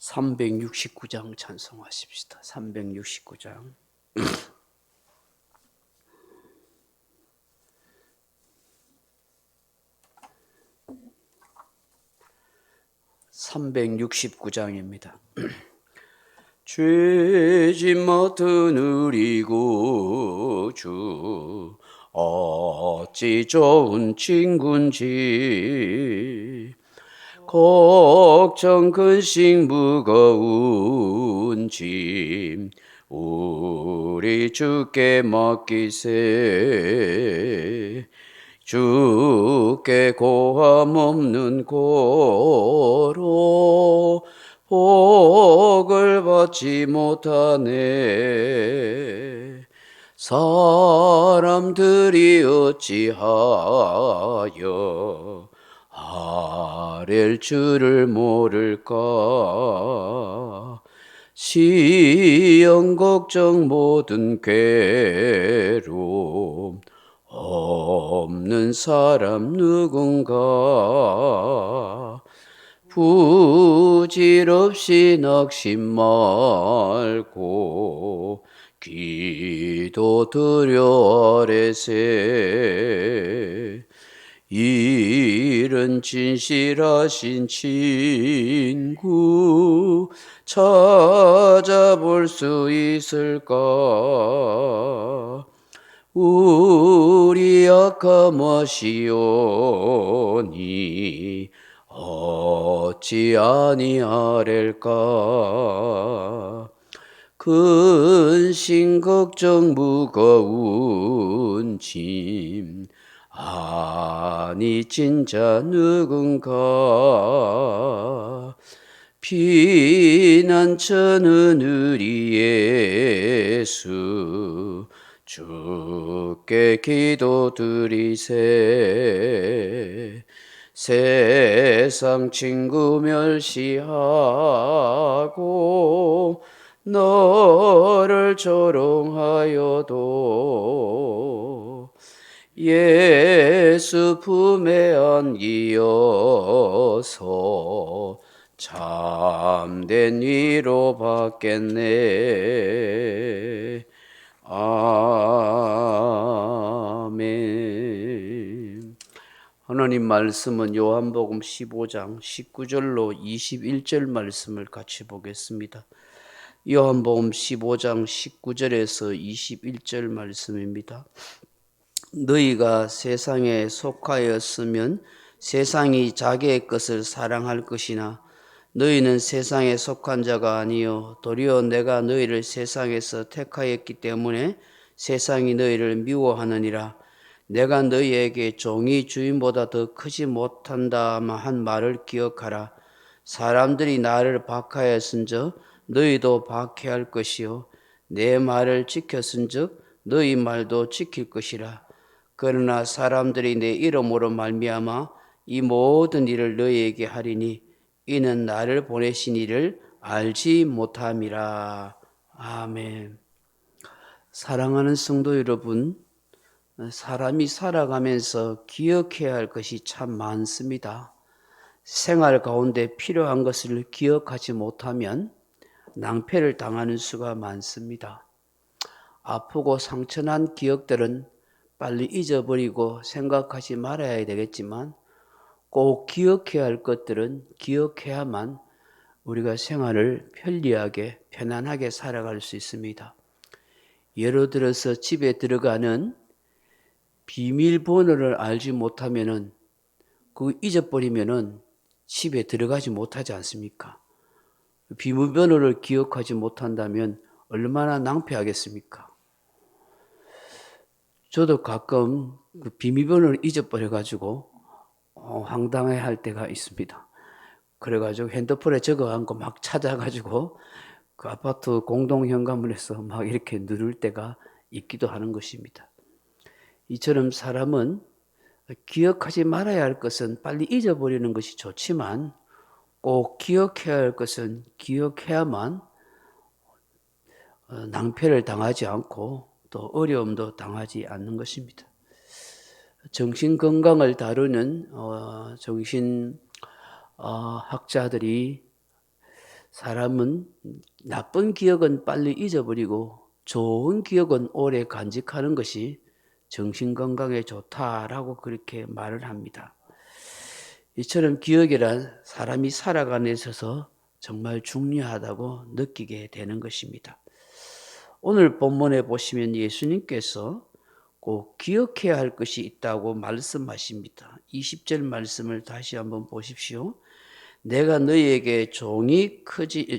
369장 찬송하십시다. 369장. 369장입니다. 죄짐 맡은 우리 구주 어찌 좋은 친군지, 걱정 근심 무거운 짐 우리 주께 맡기세. 주께 고함 없는 고로 복을 받지 못하네. 사람들이 어찌하여 아랠 줄을 모를까. 시험 걱정 모든 괴로움 없는 사람 누군가. 부질없이 낙심 말고 기도 드려 아뢰세. 이른 진실하신 친구 찾아볼 수 있을까. 우리 약함하시오니 어찌 아니하렐까. 근심 걱정 무거운 짐 아니 진짜 누군가. 피난처는 우리 예수 주께 기도드리세. 세상 친구 멸시하고 너를 조롱하여도 예수 품에 안기어서 참된 위로 받겠네. 아멘. 하나님 말씀은 요한복음 15장 19절로 21절 말씀을 같이 보겠습니다. 요한복음 15장 19절에서 21절 말씀입니다. 너희가 세상에 속하였으면 세상이 자기의 것을 사랑할 것이나 너희는 세상에 속한 자가 아니요 도리어 내가 너희를 세상에서 택하였기 때문에 세상이 너희를 미워하느니라. 내가 너희에게 종이 주인보다 더 크지 못한다 한 말을 기억하라. 사람들이 나를 박하였은즉 너희도 박해할 것이요 내 말을 지켰은즉 너희 말도 지킬 것이라. 그러나 사람들이 내 이름으로 말미암아 이 모든 일을 너희에게 하리니 이는 나를 보내신 이를 알지 못함이라. 아멘. 사랑하는 성도 여러분, 사람이 살아가면서 기억해야 할 것이 참 많습니다. 생활 가운데 필요한 것을 기억하지 못하면 낭패를 당하는 수가 많습니다. 아프고 상처난 기억들은 빨리 잊어버리고 생각하지 말아야 되겠지만 꼭 기억해야 할 것들은 기억해야만 우리가 생활을 편리하게 편안하게 살아갈 수 있습니다. 예를 들어서 집에 들어가는 비밀번호를 알지 못하면은 그 잊어버리면은 집에 들어가지 못하지 않습니까? 비밀번호를 기억하지 못한다면 얼마나 낭패하겠습니까? 저도 가끔 그 비밀번호를 잊어버려가지고 황당해 할 때가 있습니다. 그래가지고 핸드폰에 적어간 거 막 찾아가지고 그 아파트 공동현관문에서 막 이렇게 누를 때가 있기도 하는 것입니다. 이처럼 사람은 기억하지 말아야 할 것은 빨리 잊어버리는 것이 좋지만 꼭 기억해야 할 것은 기억해야만 낭패를 당하지 않고 또 어려움도 당하지 않는 것입니다. 정신건강을 다루는 정신학자들이 사람은 나쁜 기억은 빨리 잊어버리고 좋은 기억은 오래 간직하는 것이 정신건강에 좋다라고 그렇게 말을 합니다. 이처럼 기억이란 사람이 살아가는 데 있어서 정말 중요하다고 느끼게 되는 것입니다. 오늘 본문에 보시면 예수님께서 꼭 기억해야 할 것이 있다고 말씀하십니다. 20절 말씀을 다시 한번 보십시오. 내가 너희에게 종이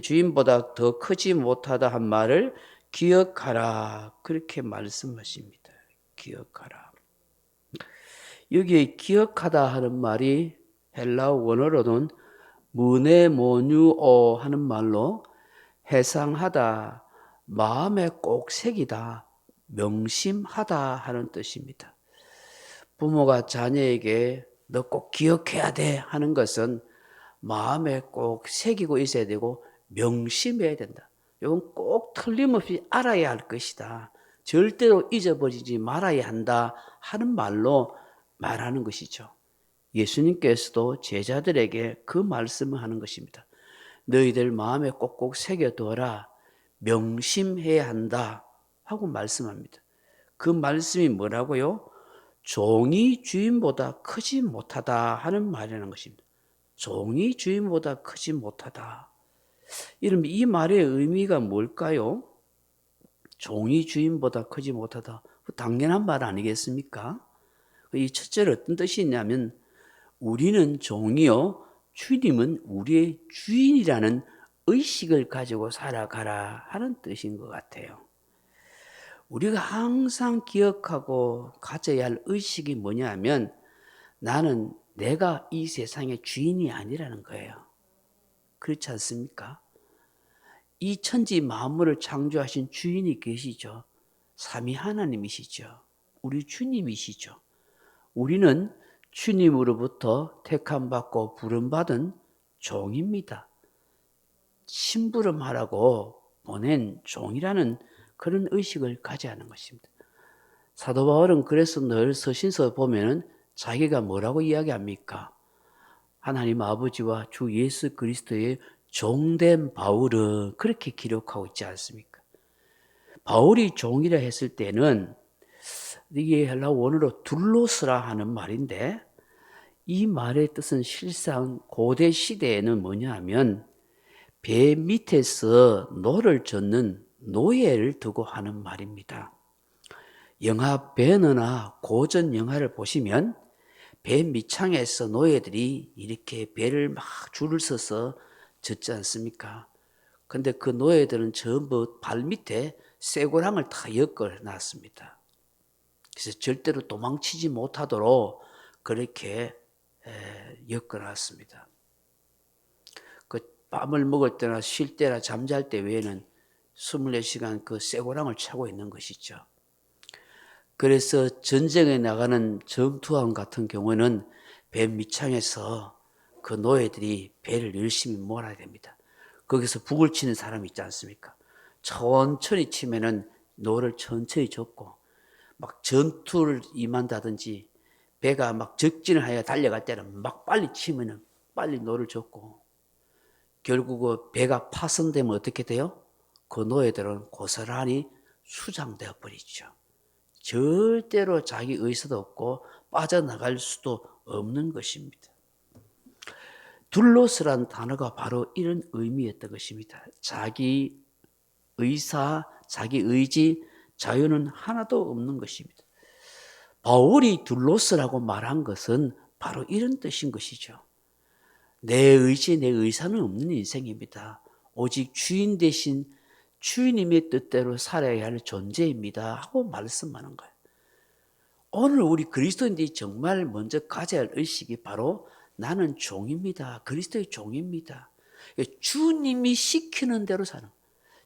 주인보다 더 크지 못하다 한 말을 기억하라. 그렇게 말씀하십니다. 기억하라. 여기에 기억하다 하는 말이 헬라어 원어로는 무네모뉴오 하는 말로 해상하다, 마음에 꼭 새기다, 명심하다 하는 뜻입니다. 부모가 자녀에게 너 꼭 기억해야 돼 하는 것은 마음에 꼭 새기고 있어야 되고 명심해야 된다. 이건 꼭 틀림없이 알아야 할 것이다. 절대로 잊어버리지 말아야 한다 하는 말로 말하는 것이죠. 예수님께서도 제자들에게 그 말씀을 하는 것입니다. 너희들 마음에 꼭꼭 새겨두어라. 명심해야 한다 하고 말씀합니다. 그 말씀이 뭐라고요? 종이 주인보다 크지 못하다 하는 말이라는 것입니다. 종이 주인보다 크지 못하다. 이러면 이 말의 의미가 뭘까요? 종이 주인보다 크지 못하다. 당연한 말 아니겠습니까? 이 첫째로 어떤 뜻이 있냐면 우리는 종이요, 주님은 우리의 주인이라는 의식을 가지고 살아가라 하는 뜻인 것 같아요. 우리가 항상 기억하고 가져야 할 의식이 뭐냐면 나는 내가 이 세상의 주인이 아니라는 거예요. 그렇지 않습니까? 이 천지 만물을 창조하신 주인이 계시죠. 삼위 하나님이시죠. 우리 주님이시죠. 우리는 주님으로부터 택함받고 부름받은 종입니다. 심부름하라고 보낸 종이라는 그런 의식을 가져야 하는 것입니다. 사도 바울은 그래서 늘 서신서 보면은 자기가 뭐라고 이야기합니까? 하나님 아버지와 주 예수 그리스도의 종된 바울은 그렇게 기록하고 있지 않습니까? 바울이 종이라 했을 때는 이게 헬라 원어로 둘로스라 하는 말인데 이 말의 뜻은 실상 고대 시대에는 뭐냐 하면 배 밑에서 노를 젓는 노예를 두고 하는 말입니다. 영화 배너나 고전 영화를 보시면 배 밑창에서 노예들이 이렇게 배를 막 줄을 서서 젓지 않습니까? 근데 그 노예들은 전부 발 밑에 쇠고랑을 다 엮어 놨습니다. 그래서 절대로 도망치지 못하도록 그렇게 엮어 놨습니다. 그 밥을 먹을 때나 쉴 때나 잠잘 때 외에는 24시간 그 쇠고랑을 차고 있는 것이죠. 그래서 전쟁에 나가는 전투함 같은 경우는 배 밑창에서 그 노예들이 배를 열심히 몰아야 됩니다. 거기서 북을 치는 사람이 있지 않습니까? 천천히 치면은 노를 천천히 젓고 막 전투를 임한다든지 배가 막 적진을 하여 달려갈 때는 막 빨리 치면은 빨리 노를 젓고 결국 배가 파손되면 어떻게 돼요? 그 노예들은 고스란히 수장되어 버리죠. 절대로 자기 의사도 없고 빠져나갈 수도 없는 것입니다. 둘로스란 단어가 바로 이런 의미였던 것입니다. 자기 의사, 자기 의지, 자유는 하나도 없는 것입니다. 바울이 둘로스라고 말한 것은 바로 이런 뜻인 것이죠. 내 의지, 내 의사는 없는 인생입니다. 오직 주인 대신 주님의 뜻대로 살아야 할 존재입니다 하고 말씀하는 거예요. 오늘 우리 그리스도인들이 정말 먼저 가져야 할 의식이 바로 나는 종입니다. 그리스도의 종입니다. 주님이 시키는 대로 사는,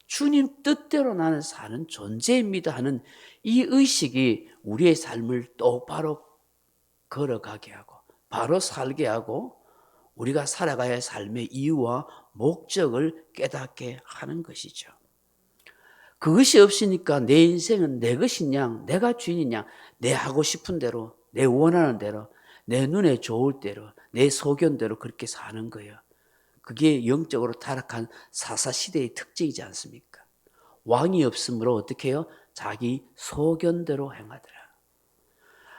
주님 뜻대로 나는 사는 존재입니다 하는 이 의식이 우리의 삶을 똑바로 걸어가게 하고 바로 살게 하고 우리가 살아가야 할 삶의 이유와 목적을 깨닫게 하는 것이죠. 그것이 없으니까 내 인생은 내 것이냐, 내가 주인이냐, 내 하고 싶은 대로, 내 원하는 대로, 내 눈에 좋을 대로, 내 소견대로 그렇게 사는 거예요. 그게 영적으로 타락한 사사시대의 특징이지 않습니까? 왕이 없으므로 어떻게 해요? 자기 소견대로 행하더라.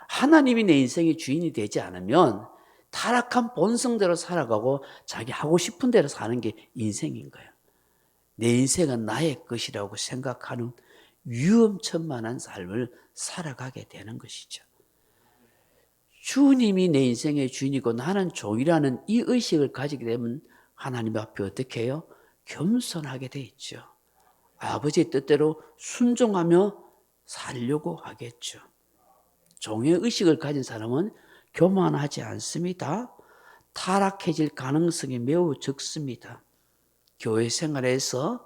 하나님이 내 인생의 주인이 되지 않으면 타락한 본성대로 살아가고 자기 하고 싶은 대로 사는 게 인생인 거예요. 내 인생은 나의 것이라고 생각하는 위험천만한 삶을 살아가게 되는 것이죠. 주님이 내 인생의 주인이고 나는 종이라는 이 의식을 가지게 되면 하나님 앞에 어떻게 해요? 겸손하게 돼 있죠. 아버지의 뜻대로 순종하며 살려고 하겠죠. 종의 의식을 가진 사람은 교만하지 않습니다. 타락해질 가능성이 매우 적습니다. 교회 생활에서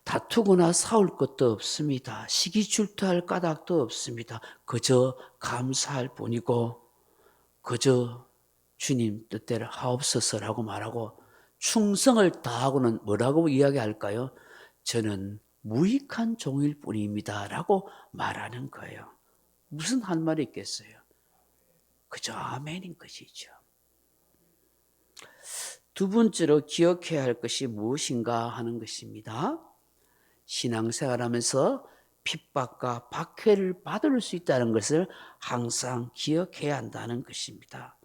다투거나 싸울 것도 없습니다. 시기 질투할 까닭도 없습니다. 그저 감사할 뿐이고 그저 주님 뜻대로 하옵소서라고 말하고 충성을 다하고는 뭐라고 이야기할까요? 저는 무익한 종일 뿐입니다 라고 말하는 거예요. 무슨 할 말이 있겠어요? 그저 아멘인 것이죠. 두 번째로 기억해야 할 것이 무엇인가 하는 것입니다. 신앙생활하면서 핍박과 박해를 받을 수 있다는 것을 항상 기억해야 한다는 것입니다.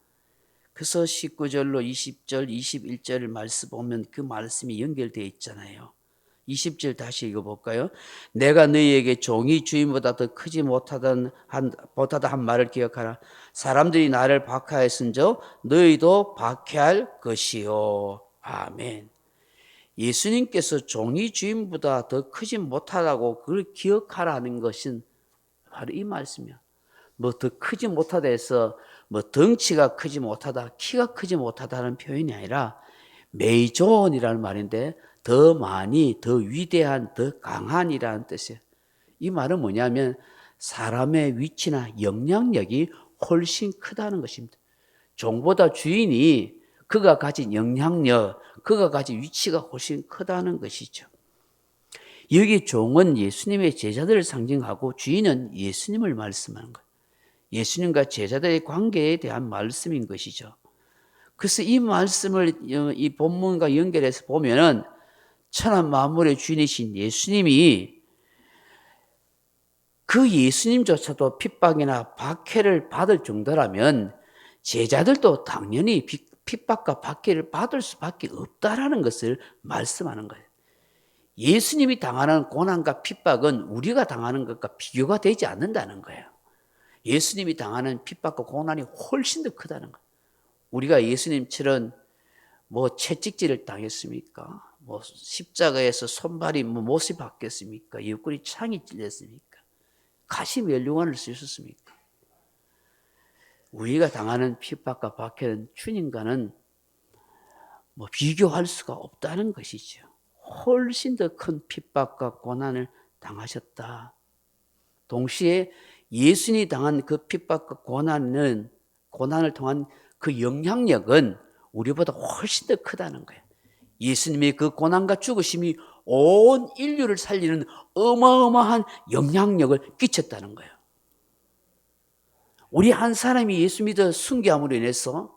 그래서 19절로 20절, 21절 말씀 보면 그 말씀이 연결되어 있잖아요. 20절 다시 읽어볼까요? 내가 너희에게 종이 주인보다 더 크지 못하다 한 말을 기억하라. 사람들이 나를 박해하였은즉 너희도 박해할 것이요. 아멘. 예수님께서 종이 주인보다 더 크지 못하다고 그걸 기억하라는 것은 바로 이 말씀이야. 뭐 더 크지 못하다 해서 뭐 덩치가 크지 못하다, 키가 크지 못하다는 표현이 아니라 메이존이라는 말인데 더 많이, 더 위대한, 더 강한이라는 뜻이에요. 이 말은 뭐냐면 사람의 위치나 영향력이 훨씬 크다는 것입니다. 종보다 주인이 그가 가진 영향력, 그가 가진 위치가 훨씬 크다는 것이죠. 여기 종은 예수님의 제자들을 상징하고 주인은 예수님을 말씀하는 거예요. 예수님과 제자들의 관계에 대한 말씀인 것이죠. 그래서 이 말씀을 이 본문과 연결해서 보면은 천한 만물의 주인이신 예수님이 그 예수님조차도 핍박이나 박해를 받을 정도라면 제자들도 당연히 핍박과 박해를 받을 수밖에 없다라는 것을 말씀하는 거예요. 예수님이 당하는 고난과 핍박은 우리가 당하는 것과 비교가 되지 않는다는 거예요. 예수님이 당하는 핍박과 고난이 훨씬 더 크다는 거예요. 우리가 예수님처럼 뭐 채찍질을 당했습니까? 뭐 십자가에서 손발이 뭐 못이 박혔습니까? 옆구리 창이 찔렸습니까? 가시 멸류관을 쓰셨습니까? 우리가 당하는 핍박과 박해는 주님과는 뭐 비교할 수가 없다는 것이죠. 훨씬 더 큰 핍박과 고난을 당하셨다. 동시에 예수님이 당한 그 핍박과 고난을 통한 그 영향력은 우리보다 훨씬 더 크다는 거예요. 예수님의 그 고난과 죽으심이 온 인류를 살리는 어마어마한 영향력을 끼쳤다는 거예요. 우리 한 사람이 예수 믿어 순교함으로 인해서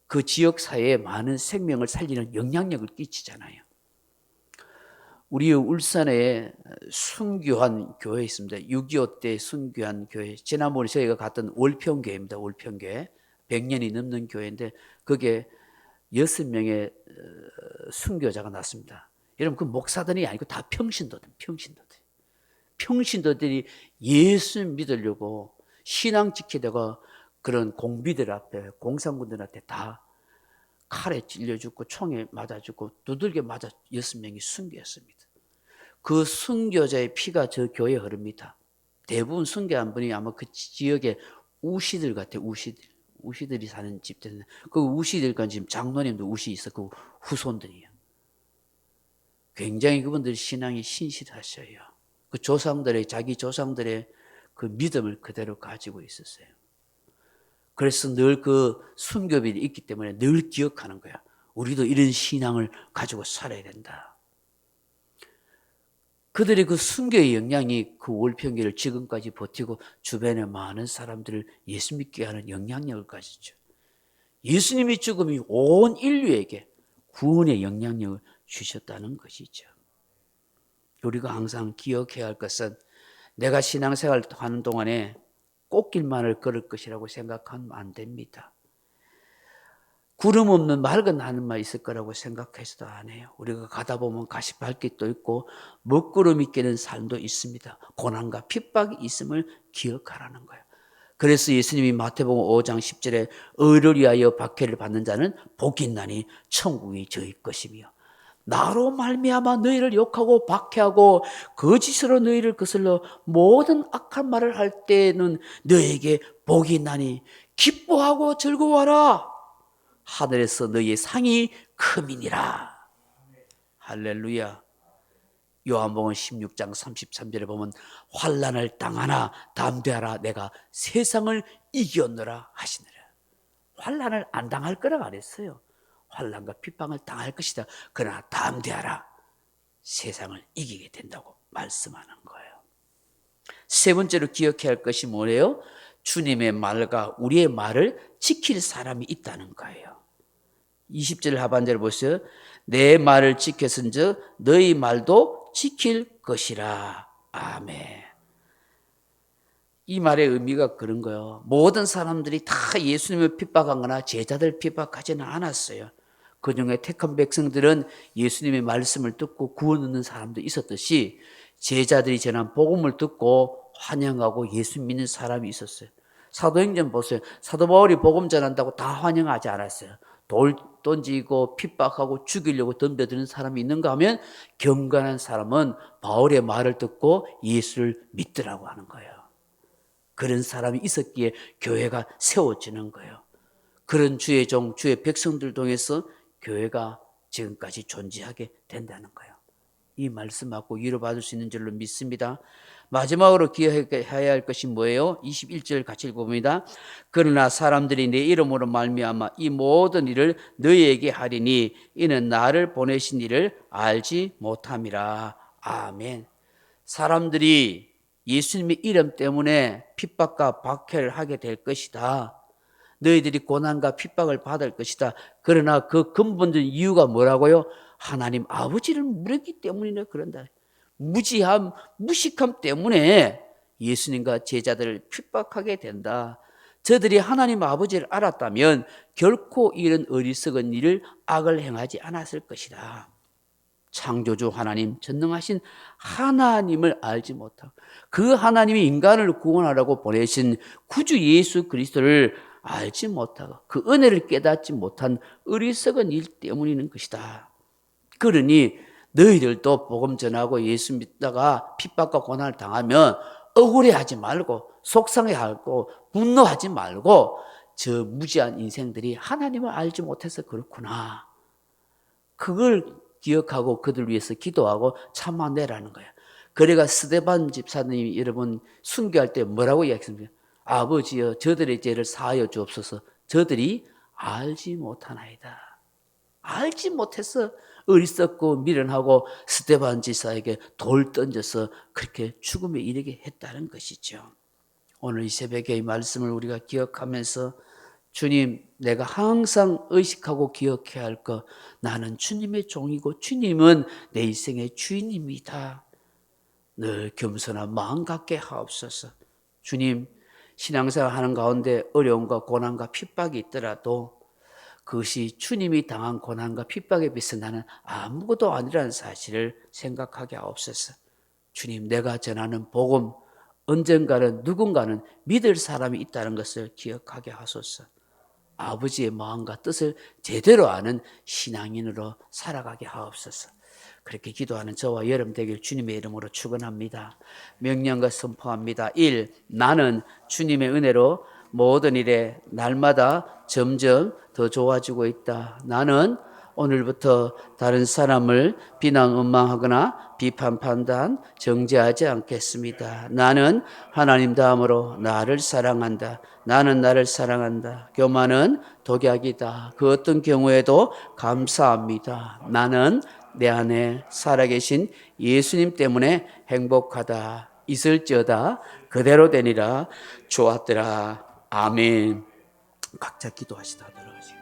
그 지역 사회에 많은 생명을 살리는 영향력을 끼치잖아요. 우리 울산에 순교한 교회 있습니다. 6.25 때 순교한 교회. 지난번에 저희가 갔던 월평교회입니다. 월평교회. 100년이 넘는 교회인데 거기에 6명의 순교자가 났습니다. 여러분 그 목사들이 아니고 다 평신도들이 예수 믿으려고 신앙 지키다가 그런 공비들 앞에 공산군들한테 다 칼에 찔려 죽고 총에 맞아 죽고 두들겨 맞아 6명이 순교했습니다. 그 순교자의 피가 저 교회에 흐릅니다. 대부분 순교한 분이 아마 그 지역의 우시들 같아요. 우시들이 사는 집들은 그 우시들과 지금 장로님도 우시 있어. 그 후손들이에요. 굉장히 그분들 신앙이 신실하셔요. 그 자기 조상들의 그 믿음을 그대로 가지고 있었어요. 그래서 늘 그 순교비이 있기 때문에 늘 기억하는 거야. 우리도 이런 신앙을 가지고 살아야 된다. 그들의 그 순교의 영향이 그 월평교를 지금까지 버티고 주변에 많은 사람들을 예수 믿게 하는 영향력을 가지죠. 예수님의 죽음이 온 인류에게 구원의 영향력을 주셨다는 것이죠. 우리가 항상 기억해야 할 것은 내가 신앙생활을 하는 동안에 꽃길만을 걸을 것이라고 생각하면 안 됩니다. 구름 없는 맑은 하늘만 있을 거라고 생각해서도 안 해요. 우리가 가다 보면 가시밭길도 있고 먹구름이 끼는 삶도 있습니다. 고난과 핍박이 있음을 기억하라는 거예요. 그래서 예수님이 마태복음 5장 10절에 의를 위하여 박해를 받는 자는 복이 있나니 천국이 저희 것이며 나로 말미암아 너희를 욕하고 박해하고 거짓으로 너희를 거슬러 모든 악한 말을 할 때에는 너희에게 복이 있나니 기뻐하고 즐거워하라. 하늘에서 너희의 상이 크미니라. 할렐루야. 요한복음 16장 33절에 보면 환난을 당하나 담대하라 내가 세상을 이겼노라 하시느라. 환난을 안 당할 거라고 안 했어요. 환난과 핍박을 당할 것이다. 그러나 담대하라. 세상을 이기게 된다고 말씀하는 거예요. 세 번째로 기억해야 할 것이 뭐예요? 주님의 말과 우리의 말을 지킬 사람이 있다는 거예요. 20절 하반절을 보세요. 내 말을 지켰은즉 너희 말도 지킬 것이라. 아멘. 이 말의 의미가 그런 거예요. 모든 사람들이 다 예수님을 핍박하거나 제자들 핍박하지는 않았어요. 그중에 택한 백성들은 예수님의 말씀을 듣고 구원 얻는 사람도 있었듯이 제자들이 전한 복음을 듣고 환영하고 예수 믿는 사람이 있었어요. 사도행전 보세요. 사도 바울이 복음 전한다고 다 환영하지 않았어요. 돌 던지고 핍박하고 죽이려고 덤벼드는 사람이 있는가 하면 경건한 사람은 바울의 말을 듣고 예수를 믿더라고 하는 거예요. 그런 사람이 있었기에 교회가 세워지는 거예요. 그런 주의 종, 주의 백성들 통해서 교회가 지금까지 존재하게 된다는 거예요. 이 말씀 받고 위로받을 수 있는 줄로 믿습니다. 마지막으로 기억해야 할 것이 뭐예요? 21절 같이 읽어봅니다. 그러나 사람들이 내 이름으로 말미암아 이 모든 일을 너희에게 하리니 이는 나를 보내신 이를 알지 못함이라. 아멘. 사람들이 예수님의 이름 때문에 핍박과 박해를 하게 될 것이다. 너희들이 고난과 핍박을 받을 것이다. 그러나 그 근본적인 이유가 뭐라고요? 하나님 아버지를 모르기 때문이네 그런다. 무식함 때문에 예수님과 제자들을 핍박하게 된다. 저들이 하나님 아버지를 알았다면 결코 이런 어리석은 일을 악을 행하지 않았을 것이다. 창조주 하나님, 전능하신 하나님을 알지 못하고 그 하나님이 인간을 구원하라고 보내신 구주 예수 그리스도를 알지 못하고 그 은혜를 깨닫지 못한 어리석은 일 때문인 것이다. 그러니 너희들도 복음 전하고 예수 믿다가 핍박과 고난을 당하면 억울해하지 말고 속상해하고 분노하지 말고 저 무지한 인생들이 하나님을 알지 못해서 그렇구나. 그걸 기억하고 그들 위해서 기도하고 참아내라는 거야. 그래가 스데반 집사님이 여러분 순교할 때 뭐라고 이야기했습니까? 아버지여 저들의 죄를 사하여 주옵소서. 저들이 알지 못하나이다. 알지 못해서 어리석고 미련하고 스데반 집사에게 돌 던져서 그렇게 죽음에 이르게 했다는 것이죠. 오늘 이 새벽에 이 말씀을 우리가 기억하면서 주님, 내가 항상 의식하고 기억해야 할 것, 나는 주님의 종이고 주님은 내 인생의 주인입니다. 늘 겸손한 마음 갖게 하옵소서. 주님, 신앙생활 하는 가운데 어려움과 고난과 핍박이 있더라도 그것이 주님이 당한 고난과 핍박에 비해서 나는 아무것도 아니라는 사실을 생각하게 하옵소서. 주님, 내가 전하는 복음, 언젠가는 누군가는 믿을 사람이 있다는 것을 기억하게 하소서. 아버지의 마음과 뜻을 제대로 아는 신앙인으로 살아가게 하옵소서. 그렇게 기도하는 저와 여러분 되길 주님의 이름으로 축원합니다. 명령과 선포합니다. 1. 나는 주님의 은혜로 모든 일에 날마다 점점 더 좋아지고 있다. 나는 오늘부터 다른 사람을 비난 원망하거나 비판 판단 정죄하지 않겠습니다. 나는 하나님 다음으로 나를 사랑한다. 나는 나를 사랑한다. 교만은 독약이다. 그 어떤 경우에도 감사합니다. 나는 내 안에 살아계신 예수님 때문에 행복하다. 있을지어다 그대로 되니라. 좋았더라. 아멘. 각자 기도하시다 들어가시고.